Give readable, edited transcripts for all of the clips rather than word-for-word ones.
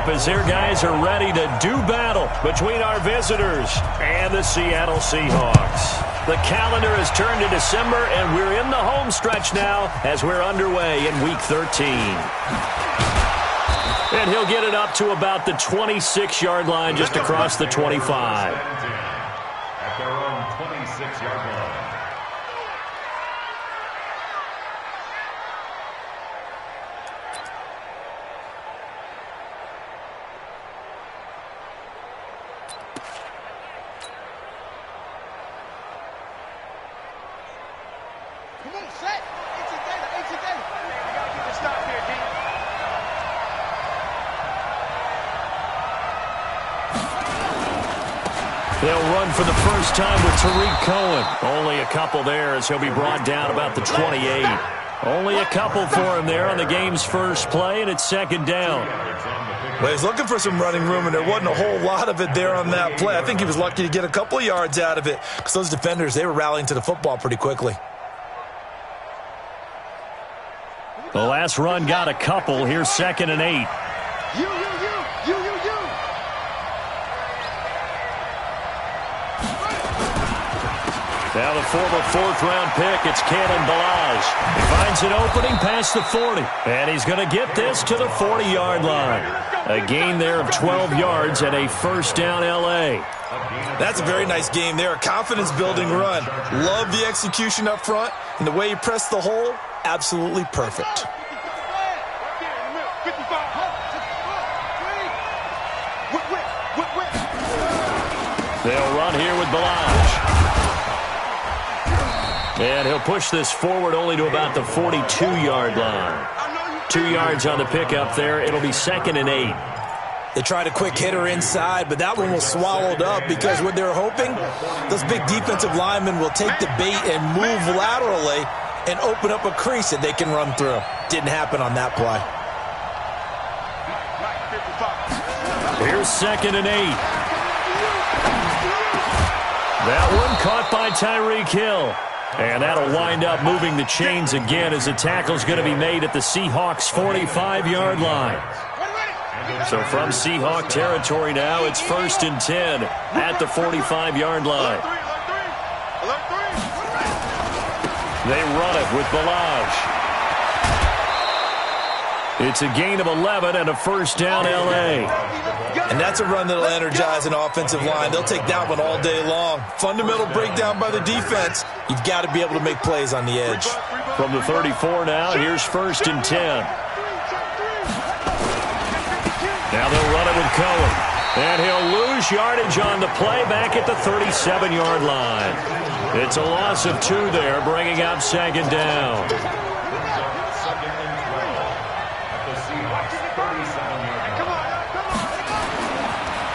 up as their guys are ready to do battle between our visitors and the Seattle Seahawks. The calendar has turned to December, and we're in the home stretch now as we're underway in Week 13. And he'll get it up to about the 26-yard line, just across the 25. At their own 26-yard line. They'll run for the first time with Tariq Cohen. Only a couple there as he'll be brought down about the 28. Only a couple for him there on the game's first play, and it's second down. Well, he's looking for some running room, and there wasn't a whole lot of it there on that play. I think he was lucky to get a couple of yards out of it because those defenders, they were rallying to the football pretty quickly. The last run got a couple. Here's 2nd and 8. Now the former 4th-round pick, it's Kalen Ballage. He finds an opening past the 40, and he's going to get this to the 40-yard line. A gain there of 12 yards and a first down L.A. That's a very nice game there, a confidence-building run. Love the execution up front, and the way he pressed the hole, absolutely perfect. They'll run here with Ballage. And he'll push this forward only to about the 42-yard line. 2 yards on the pickup there. It'll be 2nd and 8. They tried a quick hitter inside, but that one was swallowed up because what they're hoping, those big defensive linemen will take the bait and move laterally and open up a crease that they can run through. Didn't happen on that play. Here's 2nd and 8. That one caught by Tyreek Hill. And that'll wind up moving the chains again as the tackle's going to be made at the Seahawks' 45-yard line. So from Seahawk territory now, it's 1st and 10 at the 45-yard line. They run it with Ballage. It's a gain of 11 and a first down L.A. And that's a run that'll energize an offensive line. They'll take that one all day long. Fundamental breakdown by the defense. You've got to be able to make plays on the edge. From the 34 now, here's 1st and 10. Now they'll run it with Cohen. And he'll lose yardage on the play back at the 37-yard line. It's a loss of 2 there, bringing up 2nd down.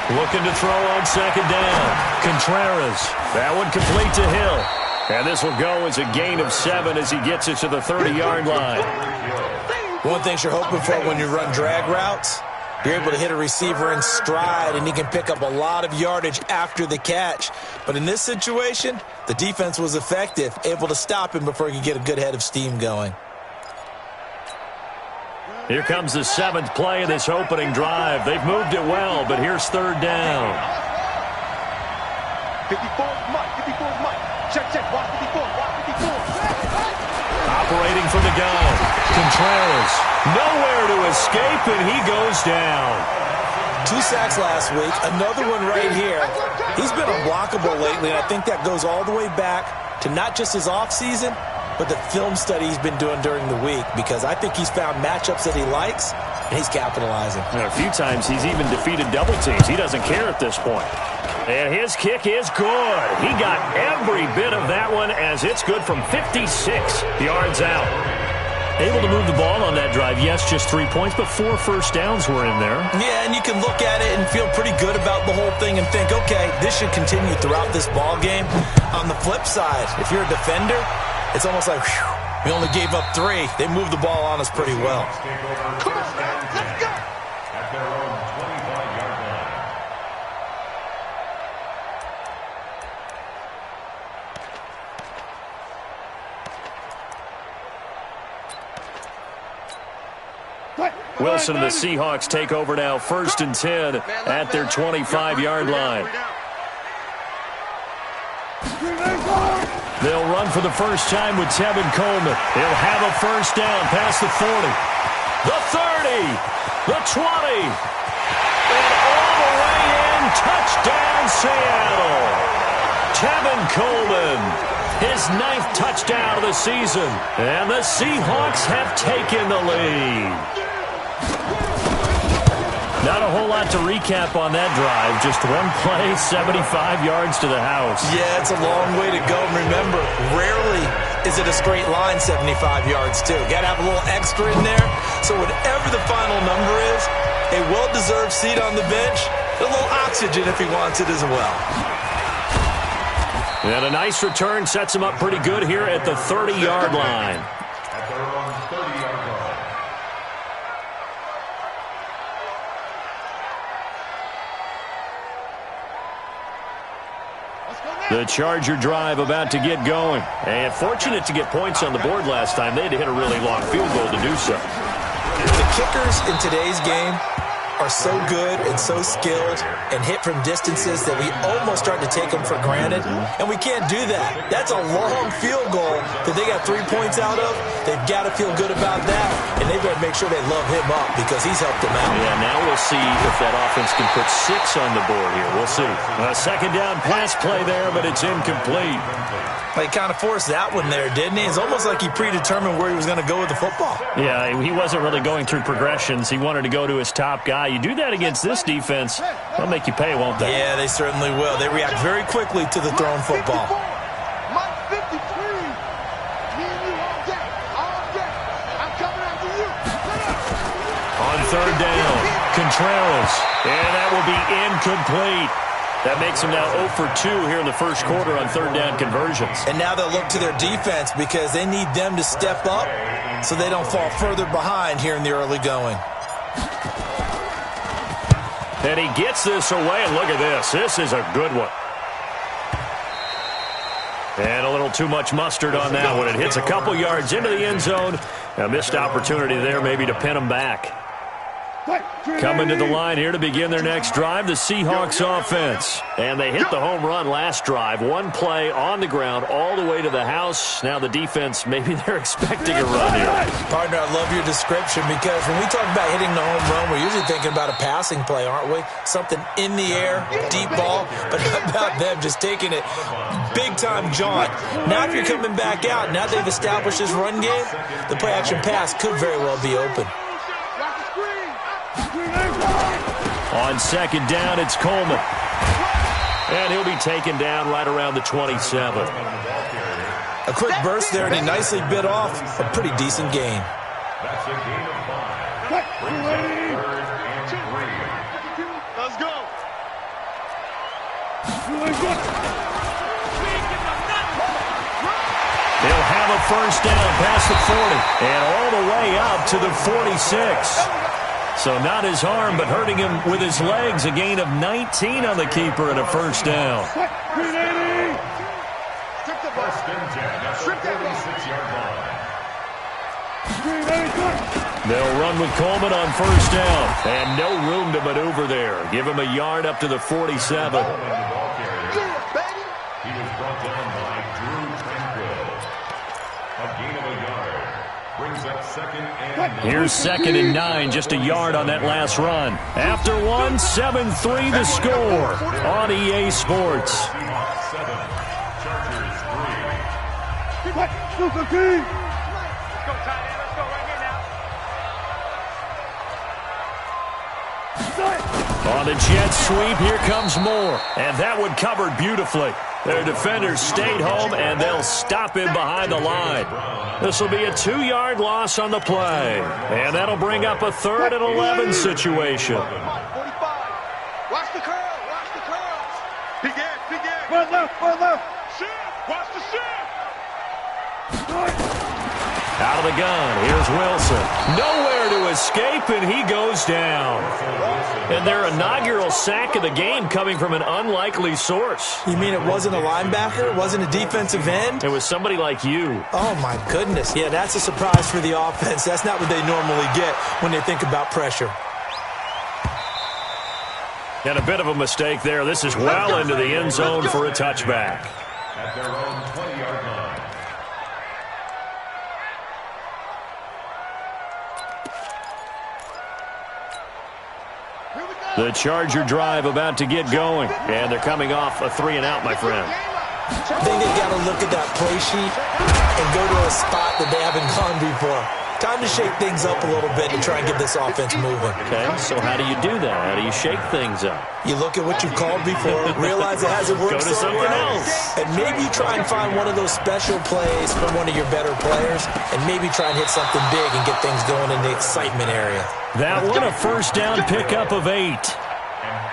Looking to throw on 2nd down. Contreras. That one complete to Hill. And this will go as a gain of 7 as he gets it to the 30-yard line. One thing you're hoping for when you run drag routes, you're able to hit a receiver in stride, and he can pick up a lot of yardage after the catch. But in this situation, the defense was effective, able to stop him before he could get a good head of steam going. Here comes the 7th play of this opening drive. They've moved it well, but here's 3rd down. 54's Mike. Check. Watch 54. Operating from the gun. Contreras. Nowhere to escape, and he goes down. 2 sacks last week. Another one right here. He's been unblockable lately, and I think that goes all the way back to not just his offseason, but the film study he's been doing during the week, because I think he's found matchups that he likes, and he's capitalizing. And a few times he's even defeated double teams. He doesn't care at this point. And his kick is good. He got every bit of that one as it's good from 56 yards out. Able to move the ball on that drive. Yes, just 3 points, but 4 first downs were in there. Yeah, and you can look at it and feel pretty good about the whole thing and think, okay, this should continue throughout this ball game. On the flip side, if you're a defender, it's almost like, whew, we only gave up 3. They moved the ball on us pretty well. Come on, let's go. At their own 25-yard line. Wilson and the Seahawks take over now, 1st and 10 at their 25-yard line. They'll run for the first time with Tevin Coleman. He'll have a first down past the 40, the 30, the 20, and all the way in. Touchdown, Seattle. Tevin Coleman, his 9th touchdown of the season, and the Seahawks have taken the lead. Not a whole lot to recap on that drive. Just one play, 75 yards to the house. Yeah, it's a long way to go. And remember, rarely is it a straight line 75 yards, too. Got to have a little extra in there. So whatever the final number is, a well-deserved seat on the bench, a little oxygen if he wants it as well. And a nice return sets him up pretty good here at the 30-yard line. At their own 30-yard line. The Charger drive about to get going. And fortunate to get points on the board last time. They had to hit a really long field goal to do so. The kickers in today's game are so good and so skilled and hit from distances that we almost start to take them for granted, and we can't do that. That's a long field goal that they got 3 points out of. They've got to feel good about that, and they better make sure they love him up because he's helped them out. Yeah, now we'll see if that offense can put 6 on the board here. We'll see. A second down pass play there, but it's incomplete. He kind of forced that one there, didn't he? It's almost like he predetermined where he was going to go with the football. Yeah, he wasn't really going through progressions. He wanted to go to his top guy. You do that against this defense, they'll make you pay, won't they? Yeah, they certainly will. They react very quickly to the thrown football. On third down, Contreras, and that will be incomplete. That makes them now 0 for 2 here in the first quarter on third down conversions. And now they'll look to their defense because they need them to step up so they don't fall further behind here in the early going. And he gets this away, and look at this. This is a good one. And a little too much mustard on that one. It hits a couple yards into the end zone. A missed opportunity there maybe to pin him back. Coming to the line here to begin their next drive, the Seahawks offense. And they hit the home run last drive. One play on the ground all the way to the house. Now the defense, maybe they're expecting a run here. Partner, I love your description because when we talk about hitting the home run, we're usually thinking about a passing play, aren't we? Something in the air, deep ball, but how about them just taking it big-time jaunt. Now if you're coming back out, now they've established this run game, the play-action pass could very well be open. On second down, it's Coleman. And he'll be taken down right around the 27. A quick burst there, and he nicely bit off a pretty decent gain. That's a gain of 5. Let's go. They'll have a first down past the 40 and all the way up to the 46. So not his arm, but hurting him with his legs. A gain of 19 on the keeper and a first down. First and 10 at the 46-yard line. They'll run with Coleman on first down. And no room to maneuver there. Give him a yard up to the 47. He was brought down by Drew Tranquil. A gain of a yard. Brings up second and 9. Here's second and 9, just a yard on that last run. After one, 7-3 the score on EA Sports. Seahawks 7, Chargers 3. Let's go, tight end. Let's go right here now. On the jet sweep, here comes more. And that one covered beautifully. Their defenders stayed home, and they'll stop him behind the line. This will be a 2-yard loss on the play. And that'll bring up a 3rd and 11 situation. 45. Watch the curl. Watch the curls. Big end. One left. Shift. Watch the shift. Out of the gun, here's Wilson. Nowhere to escape, and he goes down. And their inaugural sack of the game coming from an unlikely source. You mean it wasn't a linebacker? It wasn't a defensive end? It was somebody like you. Oh, my goodness. Yeah, that's a surprise for the offense. That's not what they normally get when they think about pressure. And a bit of a mistake there. This is well into the end zone for a touchback. At their own 20-yard line. The Charger drive about to get going. And they're coming off a 3-and-out, my friend. I think they've got to look at that play sheet and go to a spot that they haven't gone before. Time to shake things up a little bit and try and get this offense moving. Okay, so how do you do that? How do you shake things up? You look at what you've called before, realize it hasn't worked Go to so something well, else. and maybe you try and find one of those special plays from one of your better players, and maybe try and hit something big and get things going in the excitement area. That one, a first down pickup of 8.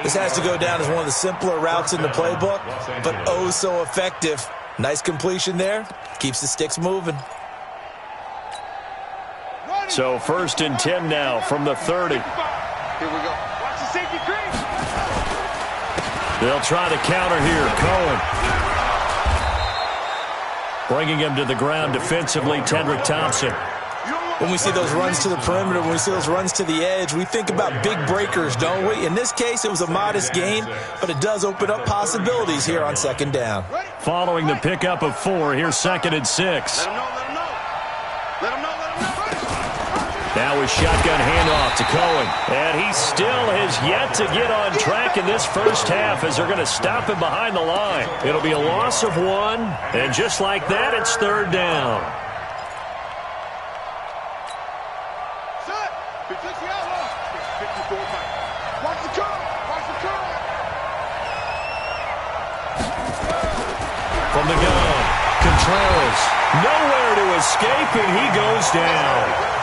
This has to go down as one of the simpler routes in the playbook, but oh so effective. Nice completion there. Keeps the sticks moving. So 1st and 10 now from the 30. Here we go. Watch the safety creep. They'll try to counter here. Cohen. Bringing him to the ground defensively, Tedrick Thompson. When we see those runs to the perimeter, when we see those runs to the edge, we think about big breakers, don't we? In this case, it was a modest gain, but it does open up possibilities here on 2nd down. Following the pickup of 4, here's 2nd and 6. Let him know, let him know. Let him know, let him know. Now a shotgun handoff to Cohen. And he still has yet to get on track in this first half as they're going to stop him behind the line. It'll be a loss of 1, and just like that, it's 3rd down. Set. 50 outlaw. 54 back. Watch the curl. Watch the curl. From the gun, Contreras. Nowhere to escape, and he goes down.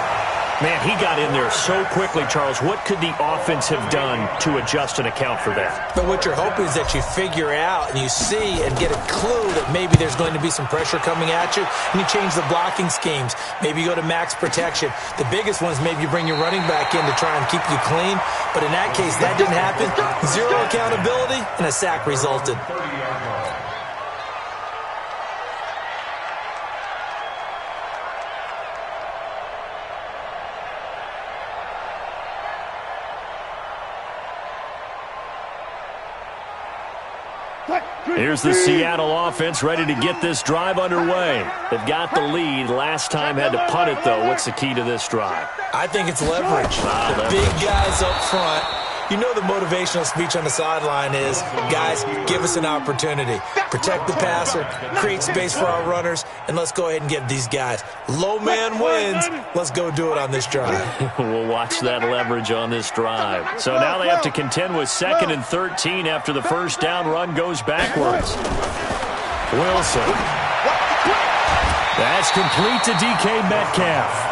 Man, he got in there so quickly, Charles. What could the offense have done to adjust and account for that? But what you're hoping is that you figure out and you see and get a clue that maybe there's going to be some pressure coming at you, and you change the blocking schemes. Maybe you go to max protection. The biggest one is maybe you bring your running back in to try and keep you clean. But in that case, that didn't happen. 0 accountability, and a sack resulted. Here's the Seattle offense ready to get this drive underway. They've got the lead. Last time had to punt it, though. What's the key to this drive? I think it's leverage. The big guys up front. You know the motivational speech on the sideline is, guys, give us an opportunity. Protect the passer, create space for our runners, and let's go ahead and give these guys. Low man wins. Let's go do it on this drive. We'll watch that leverage on this drive. So now they have to contend with 2nd and 13 after the first down run goes backwards. Wilson. That's complete to DK Metcalf.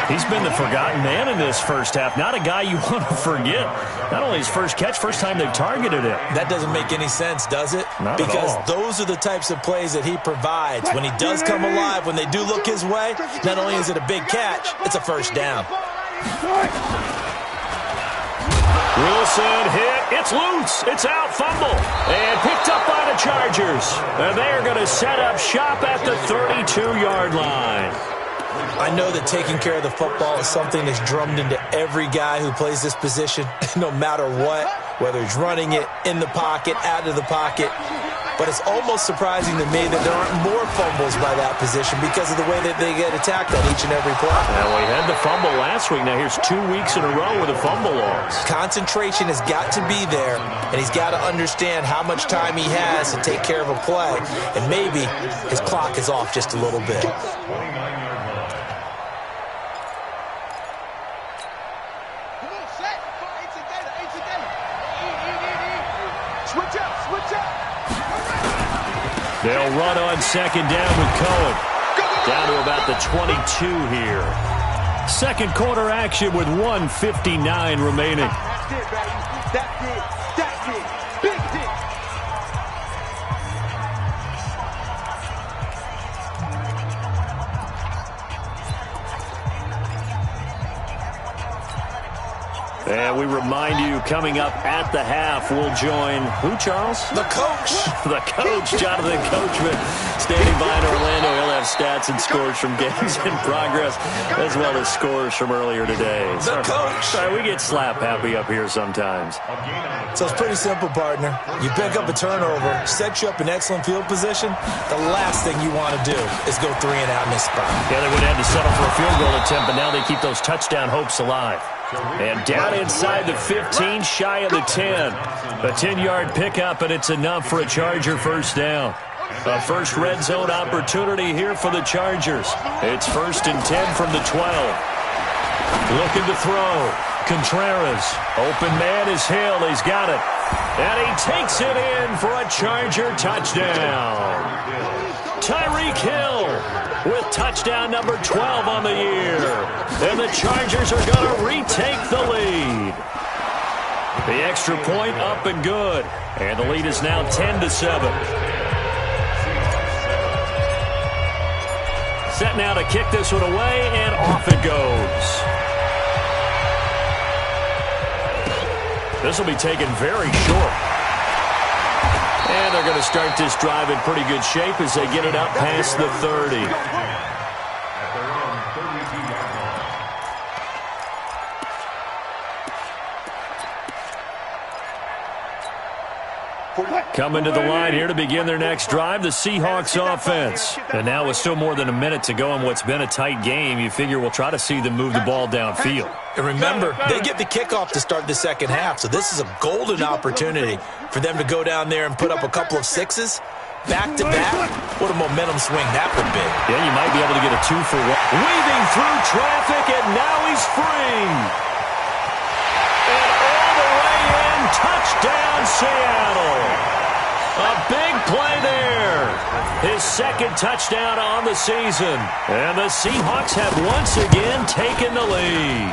He's been the forgotten man in this first half. Not a guy you want to forget. Not only his first catch, first time they've targeted him. That doesn't make any sense, does it? Not because at all. Those are the types of plays that he provides. When he does come alive, when they do look his way, not only is it a big catch, it's a first down. Wilson hit. It's loose. It's out. Fumble. And picked up by the Chargers. And they are going to set up shop at the 32-yard line. I know that taking care of the football is something that's drummed into every guy who plays this position, no matter what, whether he's running it, in the pocket, out of the pocket. But it's almost surprising to me that there aren't more fumbles by that position because of the way that they get attacked on each and every play. Now, we had the fumble last week. Now, here's 2 weeks in a row with a fumble loss. Concentration has got to be there, and he's got to understand how much time he has to take care of a play. And maybe his clock is off just a little bit. They'll run on 2nd down with Cohen. Down to about the 22 here. 2nd quarter action with 1:59 remaining. That's it, baby. That's it. That's it. Big hit. And we remind you, coming up at the half, we'll join who, Charles? The coach. The coach, Jonathan Coachman, standing by in Orlando. He'll have stats and scores from games in progress, as well as scores from earlier today. The coach. Sorry, we get slap happy up here sometimes. So it's pretty simple, partner. You pick up a turnover, set you up in excellent field position. The last thing you want to do is go 3 and out in this spot. Yeah, they would have to settle for a field goal attempt, but now they keep those touchdown hopes alive. And down inside the 15, shy of the 10. A 10-yard pickup, and it's enough for a Charger first down. A first red zone opportunity here for the Chargers. It's 1st and 10 from the 12. Looking to throw. Contreras. Open man is Hill. He's got it. And he takes it in for a Charger touchdown. Tyreek Hill with touchdown number 12 on the year. And the Chargers are going to retake the lead. The extra point up and good. And the lead is now 10-7. Set now to kick this one away, and off it goes. This will be taken very short. And they're going to start this drive in pretty good shape as they get it up past the 30. Coming to the line here to begin their next drive, the Seahawks offense. And now with still more than a minute to go in what's been a tight game, you figure we'll try to see them move the ball downfield. And remember, they get the kickoff to start the second half, so this is a golden opportunity for them to go down there and put up a couple of sixes back-to-back. What a momentum swing that would be. Yeah, you might be able to get a 2-for-1. Weaving through traffic, and now he's free. And all the way in, touchdown Seattle. A big play there. His second touchdown on the season. And the Seahawks have once again taken the lead.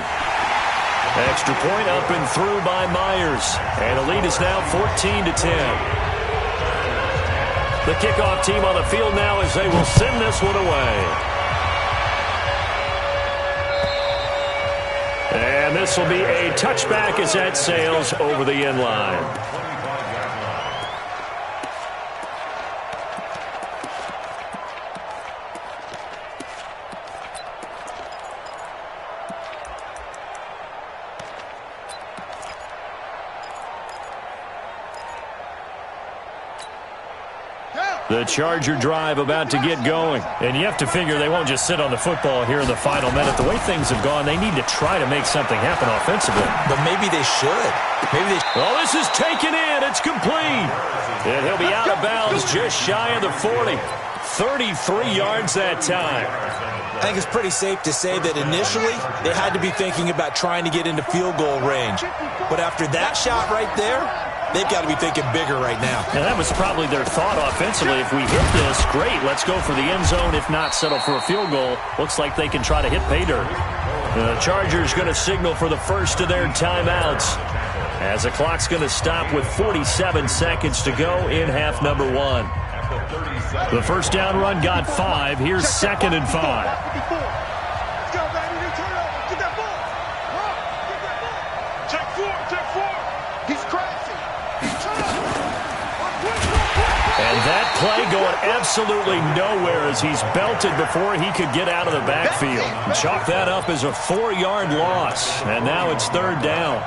Extra point up and through by Myers. And the lead is now 14-10. The kickoff team on the field now as they will send this one away. And this will be a touchback as that sails over the end line. The Charger drive about to get going. And you have to figure they won't just sit on the football here in the final minute. The way things have gone, they need to try to make something happen offensively. But maybe they should. Well, this is taken in. It's complete. And he'll be out of bounds just shy of the 40. 33 yards that time. I think it's pretty safe to say that initially they had to be thinking about trying to get into field goal range. But after that shot right there, they've got to be thinking bigger right now. And that was probably their thought offensively. If we hit this, great, let's go for the end zone. If not, settle for a field goal. Looks like they can try to hit pay dirt. The Chargers going to signal for the first of their timeouts, as the clock's going to stop with 47 seconds to go in half number 1. The first down run got 5. Here's 2nd and 5. And that play going absolutely nowhere as he's belted before he could get out of the backfield. Chalk that up as a 4-yard loss. And now it's 3rd down.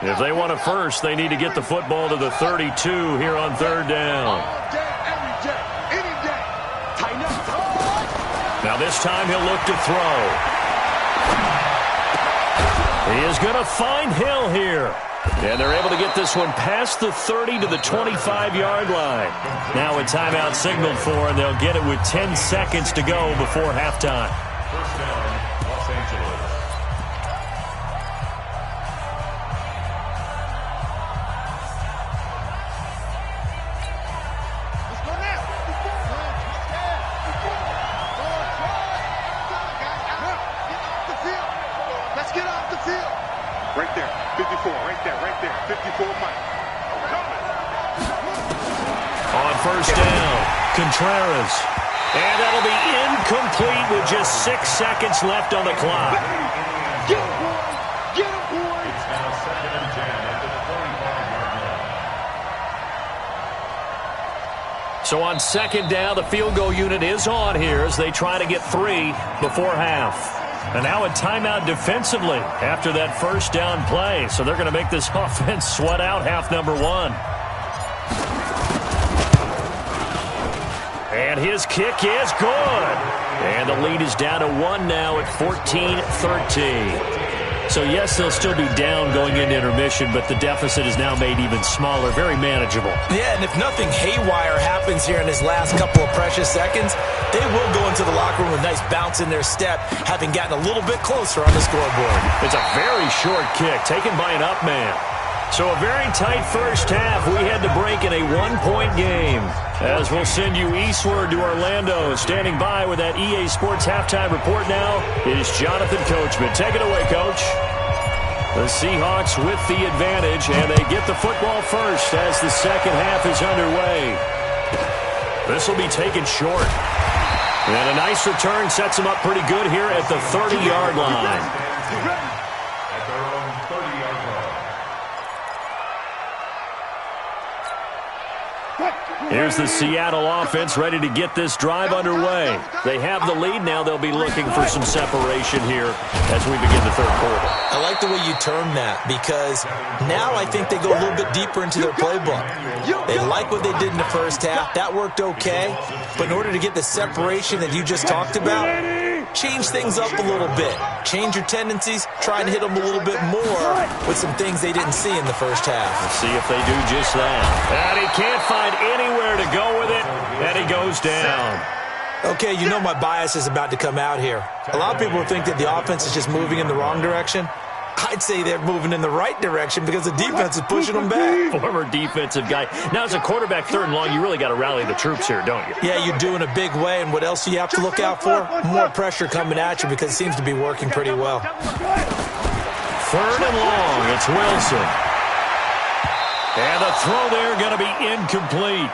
If they want a first, they need to get the football to the 32 here on 3rd down. Now this time he'll look to throw. He is going to find Hill here. And they're able to get this one past the 30 to the 25-yard line. Now a timeout signaled for, and they'll get it with 10 seconds to go before halftime. First down, Los Angeles. Let's get off the Right there. 54. Right there. 54 Mike. On first down, Contreras. And that'll be incomplete with just 6 seconds left on the clock. Get him, boy. Get him, boy. It's now 2nd and 10 at the 45-yard line. So on second down, the field goal unit is on here as they try to get 3 before half. And now a timeout defensively after that first down play. So they're going to make this offense sweat out half number 1. And his kick is good. And the lead is down to 1 now at 14-13. So, yes, they'll still be down going into intermission, but the deficit is now made even smaller, very manageable. Yeah, and if nothing haywire happens here in his last couple of precious seconds, they will go into the locker room with a nice bounce in their step, having gotten a little bit closer on the scoreboard. It's a very short kick taken by an up man. So a very tight first half. We had to break in a 1-point game. As we'll send you eastward to Orlando. Standing by with that EA Sports halftime report now is Jonathan Coachman. Take it away, Coach. The Seahawks with the advantage, and they get the football first as the second half is underway. This will be taken short. And a nice return sets them up pretty good here at the 30-yard line. At their own 30-yard line. Here's the Seattle offense ready to get this drive underway. They have the lead. Now they'll be looking for some separation here as we begin the third quarter. I like the way you term that because now I think they go a little bit deeper into their playbook. They like what they did in the first half. That worked okay. But in order to get the separation that you just talked about, change things up a little bit. Change your tendencies. Try and hit them a little bit more with some things they didn't see in the first half. Let's see if they do just that. And he can't find anywhere to go with it, and he goes down. Okay, you know my bias is about to come out here. A lot of people think that the offense is just moving in the wrong direction. I'd say they're moving in the right direction because the defense is pushing them back. Former defensive guy. Now, as a quarterback, third and long, you really got to rally the troops here, don't you? Yeah, you do in a big way. And what else do you have to look out for? More pressure coming at you because it seems to be working pretty well. Third and long. It's Wilson. And the throw there going to be incomplete.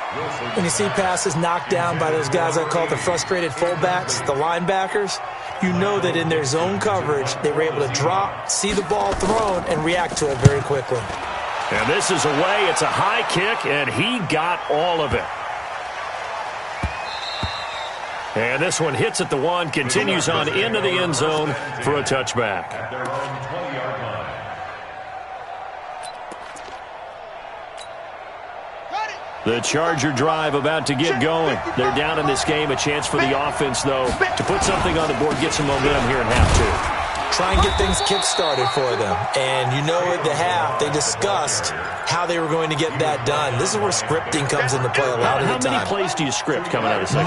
When you see passes knocked down by those guys I call the frustrated fullbacks, the linebackers, you know that in their zone coverage, they were able to drop, see the ball thrown, and react to it very quickly. And this is away. It's a high kick, and he got all of it. And this one hits at the 1, continues on into the end zone for a touchback. At their own 20-yard line. The Charger drive about to get going. They're down in this game. A chance for the offense, though, to put something on the board, get some momentum here in half 2. Try and get things kick-started for them. And you know at the half, they discussed how they were going to get that done. This is where scripting comes into play a lot of the time. How many plays do you script coming out of the second?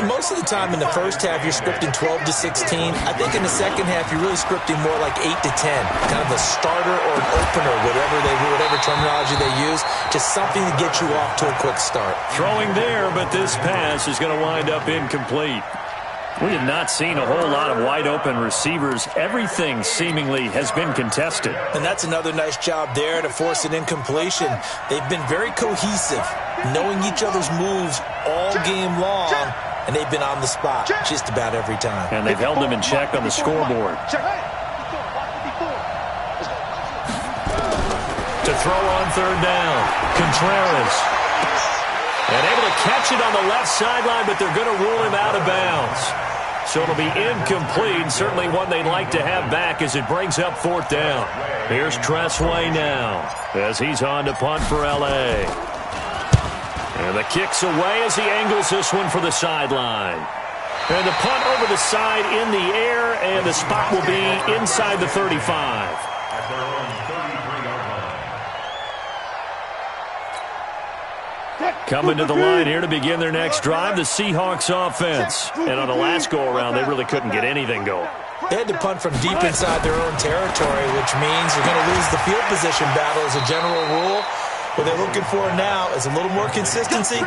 Most of the time in the first half, you're scripting 12 to 16. I think in the second half, you're really scripting more like 8 to 10. Kind of a starter or an opener, whatever terminology they use. Just something to get you off to a quick start. Throwing there, but this pass is going to wind up incomplete. We have not seen a whole lot of wide-open receivers. Everything seemingly has been contested. And that's another nice job there to force an incompletion. They've been very cohesive, knowing each other's moves all game long, and they've been on the spot just about every time. And they've held them in check on the scoreboard. To throw on third down, Contreras. And able to catch it on the left sideline, but they're going to rule him out of bounds. So it'll be incomplete, certainly one they'd like to have back as it brings up fourth down. Here's Tressway now as he's on to punt for L.A. And the kick's away as he angles this one for the sideline. And the punt over the side in the air, and the spot will be inside the 35. At their own 33-yard line. Coming to the line here to begin their next drive, the Seahawks offense. And on the last go-around, they really couldn't get anything going. They had to punt from deep inside their own territory, which means you're going to lose the field position battle as a general rule. What they're looking for now is a little more consistency,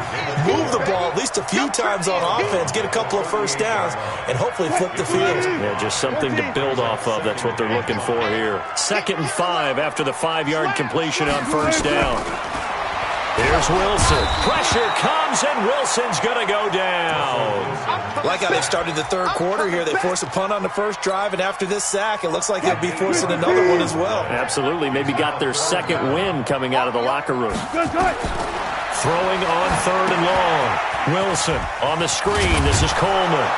move the ball at least a few times on offense, get a couple of first downs, and hopefully flip the field. Yeah, just something to build off of. That's what they're looking for here. 2nd and 5 after the 5-yard completion on first down. Here's Wilson. Pressure comes, and Wilson's going to go down. Like how they've started the third quarter here. They force a punt on the first drive, and after this sack, it looks like they'll be forcing another one as well. Absolutely. Maybe got their second win coming out of the locker room. Throwing on 3rd and long. Wilson on the screen. This is Coleman.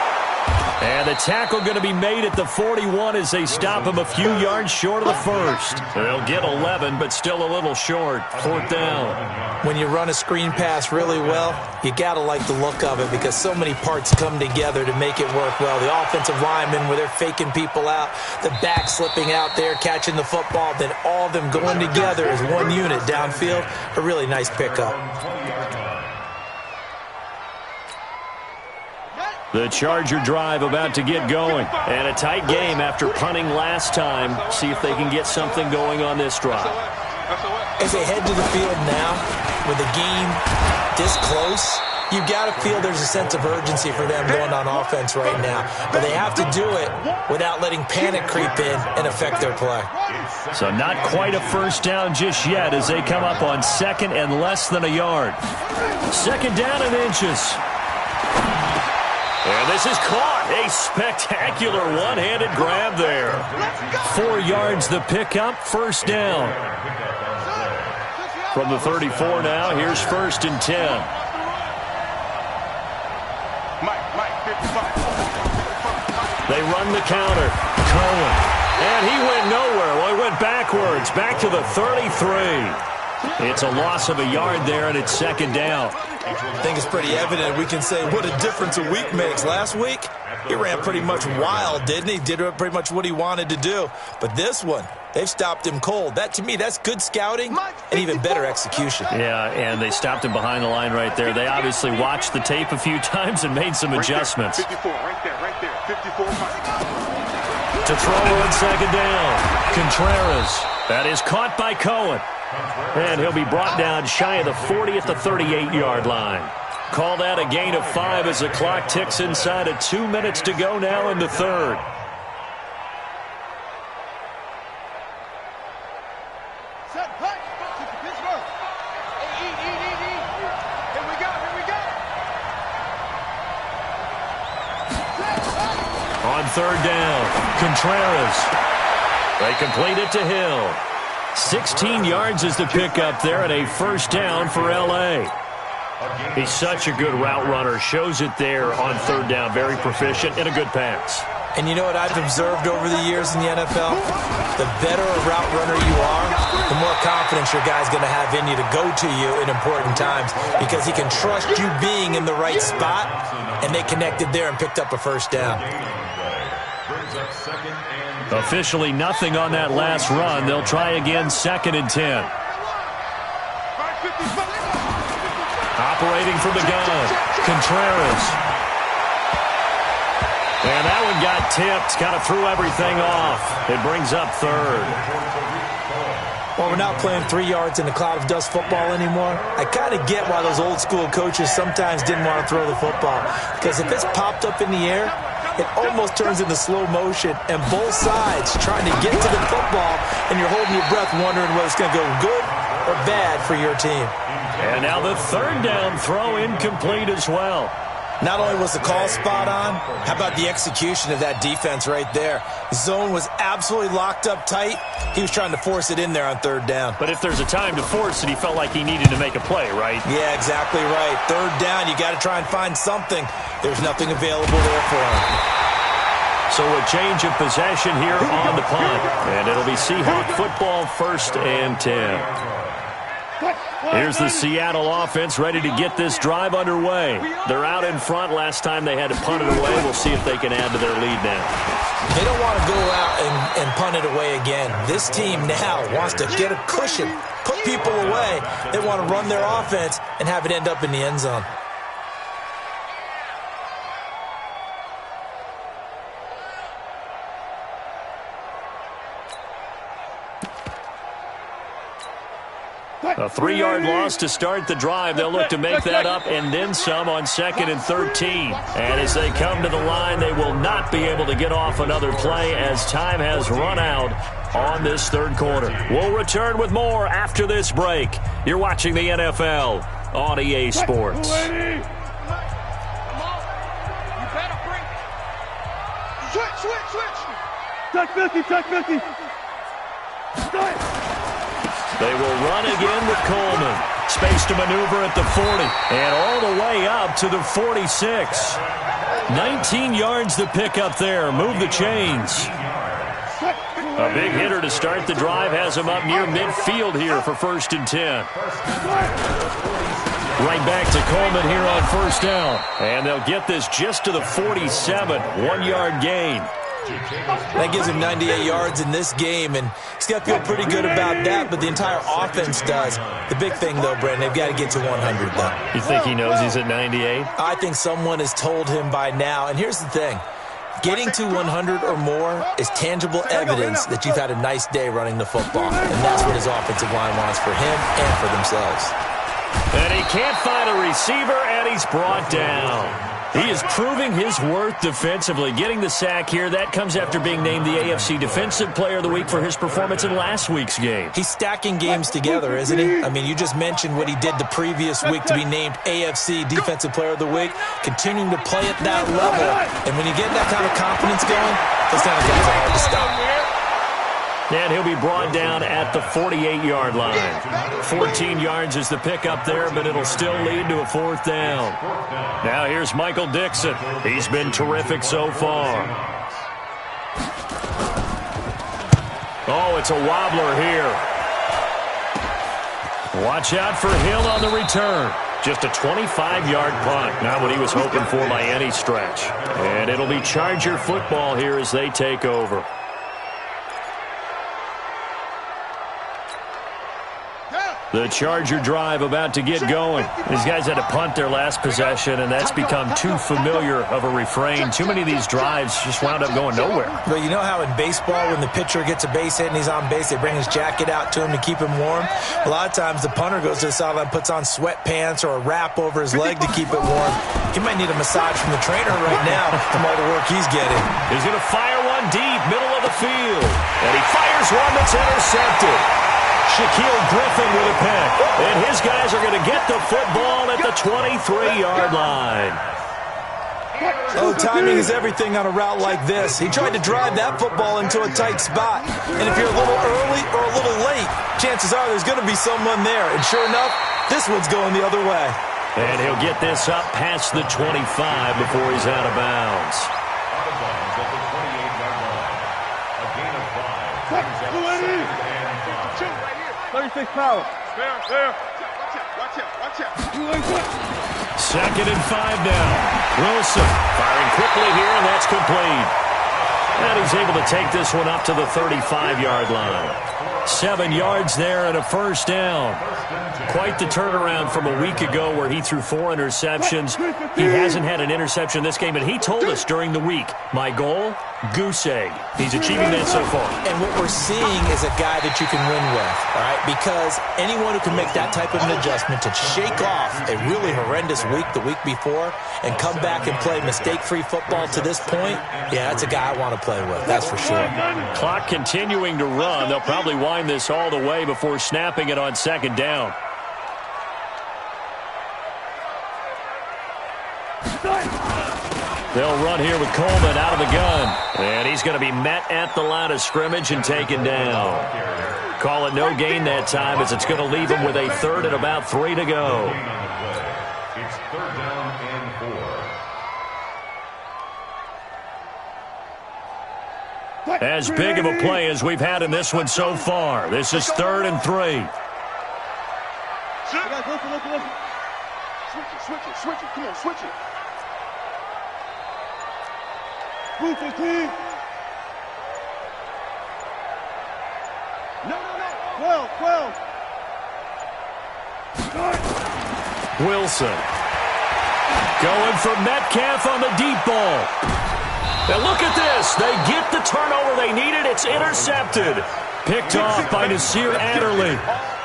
And the tackle going to be made at the 41 as they stop him a few yards short of the first. They'll get 11, but still a little short. 4th down. When you run a screen pass really well, you got to like the look of it because so many parts come together to make it work well. The offensive linemen where they're faking people out, the back slipping out there, catching the football, then all of them going together as one unit downfield. A really nice pickup. The Charger drive about to get going. And a tight game after punting last time. See if they can get something going on this drive. As they head to the field now, with the game this close, you've got to feel there's a sense of urgency for them going on offense right now. But they have to do it without letting panic creep in and affect their play. So not quite a first down just yet as they come up on 2nd and less than a yard. 2nd down and inches. And this is caught. A spectacular one-handed grab there. 4 yards the pickup, first down. From the 34 now, here's 1st and 10. They run the counter. Cohen. And he went nowhere. Well, he went backwards. Back to the 33. It's a loss of a yard there, and it's 2nd down. I think it's pretty evident. We can say what a difference a week makes. Last week, he ran pretty much wild, didn't he? Did pretty much what he wanted to do. But this one, they've stopped him cold. That, to me, that's good scouting and even better execution. Yeah, and they stopped him behind the line right there. They obviously watched the tape a few times and made some adjustments. 54, right there, 54. To throw on 2nd down. Contreras. That is caught by Cohen. And he'll be brought down shy of the 40 at the 38-yard line. Call that a gain of 5 as the clock ticks inside of 2 minutes to go now in the third. Set, punch. Pittsburgh. Here we go. On 3rd down, Contreras. They complete it to Hill. 16 yards is the pickup there and a first down for L.A. He's such a good route runner. Shows it there on 3rd down. Very proficient and a good pass. And you know what I've observed over the years in the NFL? The better a route runner you are, the more confidence your guy's going to have in you to go to you in important times because he can trust you being in the right spot, and they connected there and picked up a first down. Officially nothing on that last run. They'll try again 2nd and 10. Operating from the gun, Contreras. And that one got tipped, kind of threw everything off. It brings up 3rd. Well, we're not playing 3 yards in a cloud of dust football anymore. I kind of get why those old school coaches sometimes didn't want to throw the football. Because if it's popped up in the air, it almost turns into slow motion, and both sides trying to get to the football, and you're holding your breath wondering whether it's going to go good or bad for your team. And now the 3rd down throw incomplete as well. Not only was the call spot on, how about the execution of that defense right there? Zone was absolutely locked up tight. He was trying to force it in there on 3rd down. But if there's a time to force it, he felt like he needed to make a play, right? Yeah, exactly right. 3rd down, you got to try and find something. There's nothing available there for him. So a change of possession here on the punt. And it'll be Seahawk football, 1st and 10. Here's the Seattle offense ready to get this drive underway. They're out in front. Last time they had to punt it away. We'll see if they can add to their lead now. They don't want to go out and punt it away again. This team now wants to get a cushion, put people away. They want to run their offense and have it end up in the end zone. A 3-yard loss to start the drive. They'll look to make that up and then some on 2nd and 13. And as they come to the line, they will not be able to get off another play as time has run out on this third quarter. We'll return with more after this break. You're watching the NFL on EA Sports. Switch. Check 50. Start. They will run again with Coleman. Space to maneuver at the 40. And all the way up to the 46. 19 yards to pick up there. Move the chains. A big hitter to start the drive has him up near midfield here for 1st and 10. Right back to Coleman here on 1st down. And they'll get this just to the 47. 1-yard gain. That gives him 98 yards in this game, and he's got to feel pretty good about that, but the entire offense does. The big thing, though, Brandon, they've got to get to 100, though. You think he knows he's at 98? I think someone has told him by now, and here's the thing. Getting to 100 or more is tangible evidence that you've had a nice day running the football, and that's what his offensive line wants for him and for themselves. And he can't find a receiver, and he's brought down. He is proving his worth defensively, getting the sack here. That comes after being named the AFC Defensive Player of the Week for his performance in last week's game. He's stacking games together, isn't he? I mean, you just mentioned what he did the previous week to be named AFC Defensive Player of the Week, continuing to play at that level. And when you get that kind of confidence going, those kind of guys are hard to stop. And he'll be brought down at the 48-yard line. 14 yards is the pickup there, but it'll still lead to a 4th down. Now here's Michael Dixon. He's been terrific so far. Oh, it's a wobbler here. Watch out for Hill on the return. Just a 25-yard punt. Not what he was hoping for by any stretch. And it'll be Charger football here as they take over. The Charger drive about to get going. These guys had to punt their last possession, and that's become too familiar of a refrain. Too many of these drives just wound up going nowhere. But you know how in baseball, when the pitcher gets a base hit and he's on base, they bring his jacket out to him to keep him warm? A lot of times the punter goes to the sideline, puts on sweatpants or a wrap over his leg to keep it warm. He might need a massage from the trainer right now from all the work he's getting. He's going to fire one deep, middle of the field. And he fires one that's intercepted. Shaquille Griffin with a pick. And his guys are going to get the football at the 23-yard line. Oh, timing is everything on a route like this. He tried to drive that football into a tight spot. And if you're a little early or a little late, chances are there's going to be someone there. And sure enough, this one's going the other way. And he'll get this up past the 25 before he's out of bounds. Out of bounds at the 28-yard line. A gain of 5. Brings up 2nd and 5. 36 power. There. Watch out. 2nd and 5 now. Wilson firing quickly here, and that's complete. And he's able to take this one up to the 35-yard line. 7 yards there and a 1st down. Quite the turnaround from a week ago where he threw 4 interceptions. He hasn't had an interception this game, and he told us during the week, my goal, goose egg. He's achieving that so far. And what we're seeing is a guy that you can win with, all right? Because anyone who can make that type of an adjustment to shake off a really horrendous week the week before and come back and play mistake-free football to this point, yeah, that's a guy I want to play with, that's for sure. Clock continuing to run. They'll probably wind this all the way before snapping it on 2nd down. They'll run here with Coleman out of the gun. And he's going to be met at the line of scrimmage and taken down. Call it no gain that time as it's going to leave him with a 3rd and about 3 to go. It's 3rd down and 4. As big of a play as we've had in this one so far. This is 3rd and 3. Switch it. Come on, switch it. Move 15. No. 12. Wilson. Going for Metcalf on the deep ball. And look at this. They get the turnover they needed. It's intercepted. Picked off by Nasir Adderley.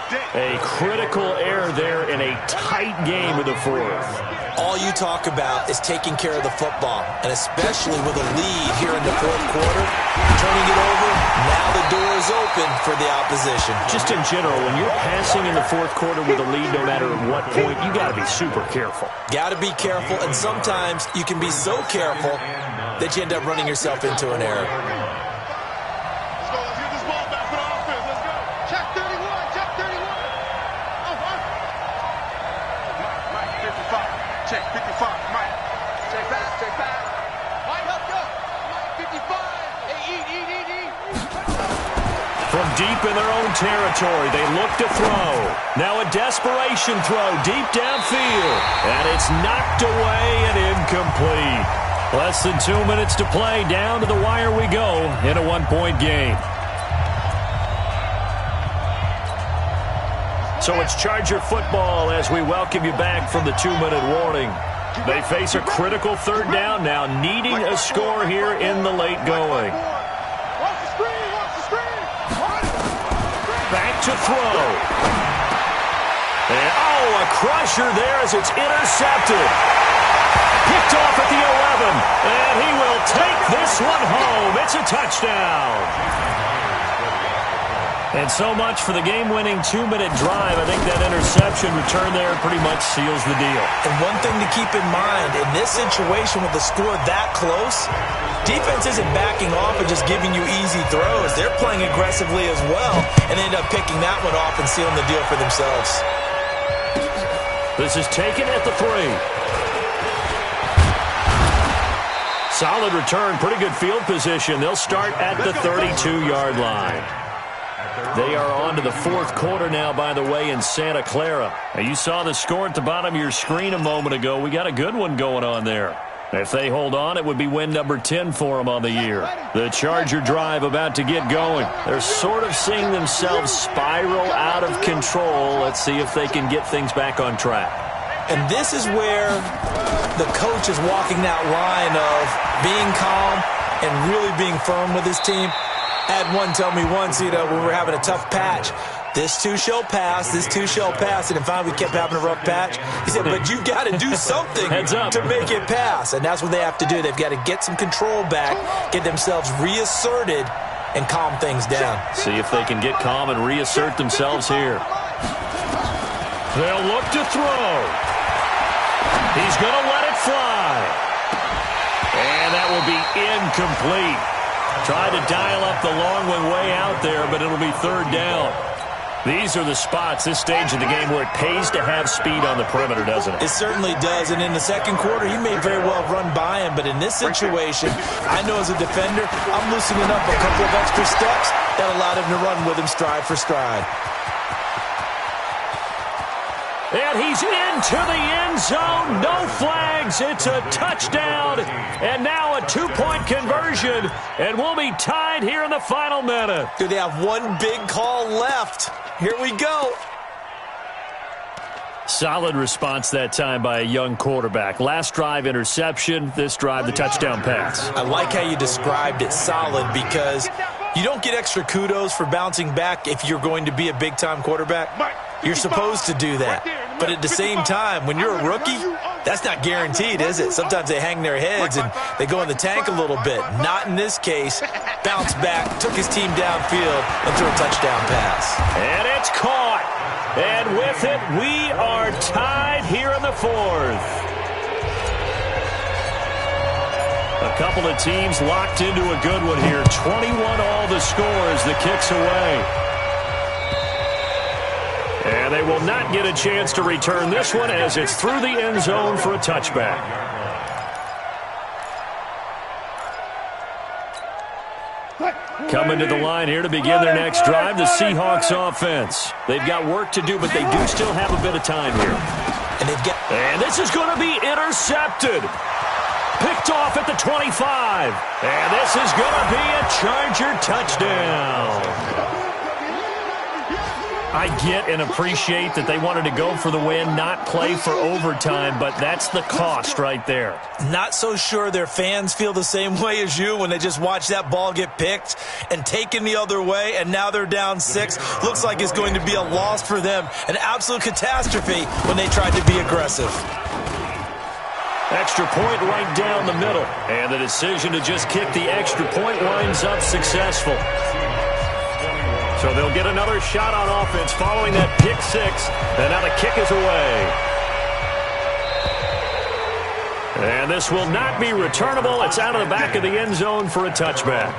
A critical error there in a tight game in the fourth. All you talk about is taking care of the football, and especially with a lead here in the fourth quarter, turning it over, now the door is open for the opposition. Just in general, when you're passing in the fourth quarter with a lead, no matter at what point, you got to be super careful. Got to be careful, and sometimes you can be so careful that you end up running yourself into an error. Let's go. Let's get this ball back for the offense. Let's go. Check 31. Check 31. Mike, 55. Check 55. Mike. Check back. Check back. Mike, let's go. Mike, 55. Hey, eat. From deep in their own territory, they look to throw. Now a desperation throw deep downfield. And it's knocked away and incomplete. Less than 2 minutes to play. Down to the wire we go in a one-point game. So it's Charger football as we welcome you back from the 2-minute warning. They face a critical third down now, needing a score here in the late going. Back to throw. And, a crusher there as it's intercepted. Picked off at the 11, and he will take this one home. It's a touchdown. And so much for the game-winning 2-minute drive. I think that interception return there pretty much seals the deal. And one thing to keep in mind, in this situation with the score that close, defense isn't backing off and just giving you easy throws. They're playing aggressively as well, and they end up picking that one off and sealing the deal for themselves. This is taken at the 3. Solid return, pretty good field position. They'll start at the 32-yard line. They are on to the fourth quarter now, by the way, in Santa Clara. Now, you saw the score at the bottom of your screen a moment ago. We got a good one going on there. If they hold on, it would be win number 10 for them on the year. The Charger drive about to get going. They're sort of seeing themselves spiral out of control. Let's see if they can get things back on track. And this is where the coach is walking that line of being calm and really being firm with his team. I had one tell me once, when we were having a tough patch, this too shall pass, this too shall pass. And finally we kept having a rough patch. He said, but you got to do something to make it pass. And that's what they have to do. They've got to get some control back, get themselves reasserted, and calm things down. See if they can get calm and reassert themselves here. They'll look to throw. He's going to let it fly. And that will be incomplete. Tried to dial up the long one way out there, but it'll be third down. These are the spots, this stage of the game, where it pays to have speed on the perimeter, doesn't it? It certainly does, and in the second quarter, he may very well run by him, but in this situation, I know as a defender, I'm loosening up a couple of extra steps that allowed him to run with him stride for stride. And he's into the end zone. No flags. It's a touchdown. And now a two-point conversion. And we'll be tied here in the final minute. Do they have one big call left? Here we go. Solid response that time by a young quarterback. Last drive, interception. This drive, the touchdown pass. I like how you described it, solid, because you don't get extra kudos for bouncing back if you're going to be a big-time quarterback. You're supposed to do that. But at the same time, when you're a rookie, that's not guaranteed, is it? Sometimes they hang their heads and they go in the tank a little bit. Not in this case. Bounced back, took his team downfield, and threw a touchdown pass. And it's caught. And with it, we are tied here in the fourth. A couple of teams locked into a good one here. 21 all the score as the kick's away. And they will not get a chance to return this one as it's through the end zone for a touchback. Coming to the line here to begin their next drive, the Seahawks offense. They've got work to do, but they do still have a bit of time here. And this is going to be intercepted. Picked off at the 25. And this is going to be a Charger touchdown. I get and appreciate that they wanted to go for the win, not play for overtime, but that's the cost right there. Not so sure their fans feel the same way as you when they just watch that ball get picked and taken the other way, and now they're down 6. Looks like it's going to be a loss for them, an absolute catastrophe when they tried to be aggressive. Extra point right down the middle, and the decision to just kick the extra point winds up successful. So they'll get another shot on offense following that pick 6, and now the kick is away. And this will not be returnable. It's out of the back of the end zone for a touchback.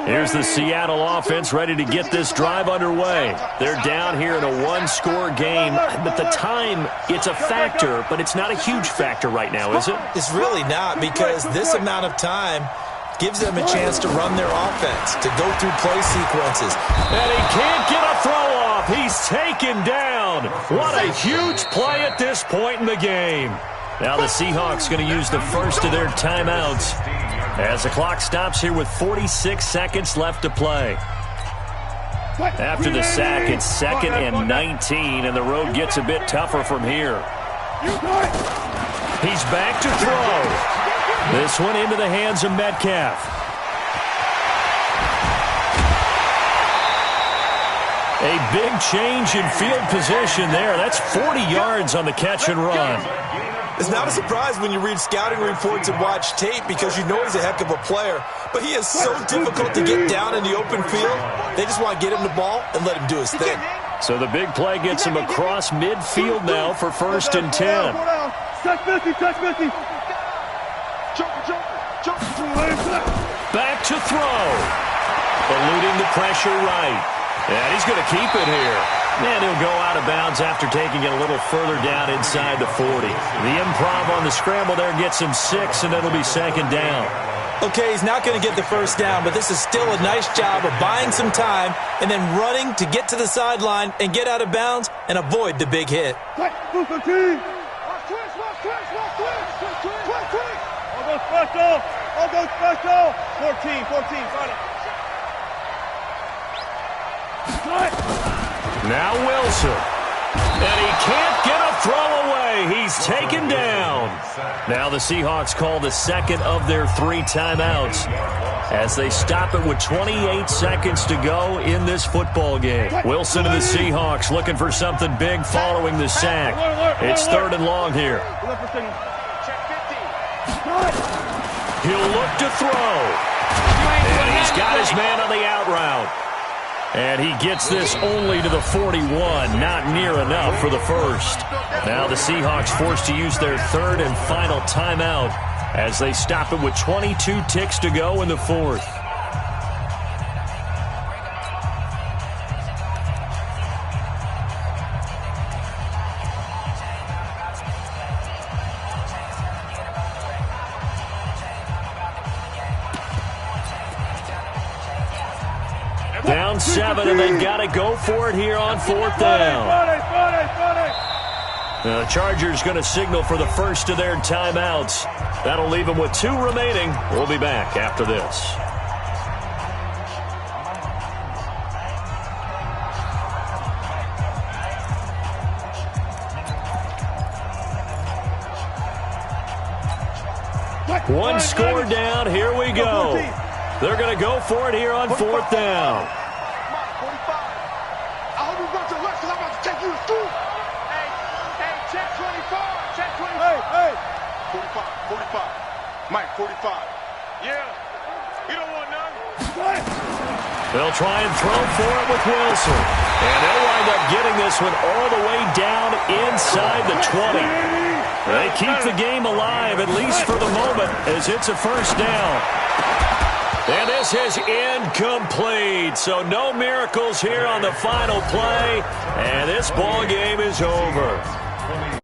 Here's the Seattle offense ready to get this drive underway. They're down here in a one-score game, but the time, it's a factor, but it's not a huge factor right now, is it? It's really not, because this amount of time gives them a chance to run their offense, to go through play sequences. And he can't get a throw off. He's taken down. What a huge play at this point in the game. Now the Seahawks going to use the first of their timeouts as the clock stops here with 46 seconds left to play. After the sack, it's 2nd and 19, and the road gets a bit tougher from here. He's back to throw. This one into the hands of Metcalf. A big change in field position there. That's 40 yards on the catch and run. It's not a surprise when you read scouting reports and watch tape, because you know he's a heck of a player. But he is so difficult to get down in the open field. They just want to get him the ball and let him do his thing. So the big play gets him across midfield now for 1st and 10. Back to throw. Eluding the pressure right. And he's going to keep it here. And he'll go out of bounds after taking it a little further down inside the 40. The improv on the scramble there gets him 6, and it'll be 2nd down. Okay, he's not going to get the first down, but this is still a nice job of buying some time and then running to get to the sideline and get out of bounds and avoid the big hit. All go special. All go special. 14, got it. Now Wilson. And he can't get a throw away. He's taken down. Now the Seahawks call the 2nd of their 3 timeouts as they stop it with 28 seconds to go in this football game. Wilson and the Seahawks looking for something big following the sack. It's 3rd and long here. He'll look to throw. And he's got his man on the out route. And he gets this only to the 41, not near enough for the first. Now the Seahawks forced to use their 3rd and final timeout as they stop it with 22 ticks to go in the 4th. Down 7, and they've got to go for it here on 4th down. The Chargers going to signal for the first of their timeouts. That'll leave them with 2 remaining. We'll be back after this. One score down. Here we go. They're going to go for it here on 4th down. I hope you got your left, because I'm about to take you to school. Hey, check 25. Check 25. Hey. 45. Mike, 45. Yeah. You don't want none. They'll try and throw for it with Wilson. And they'll wind up getting this one all the way down inside the 20. They keep the game alive, at least for the moment, as it's a 1st down. And this is incomplete. So no miracles here on the final play. And this ball game is over.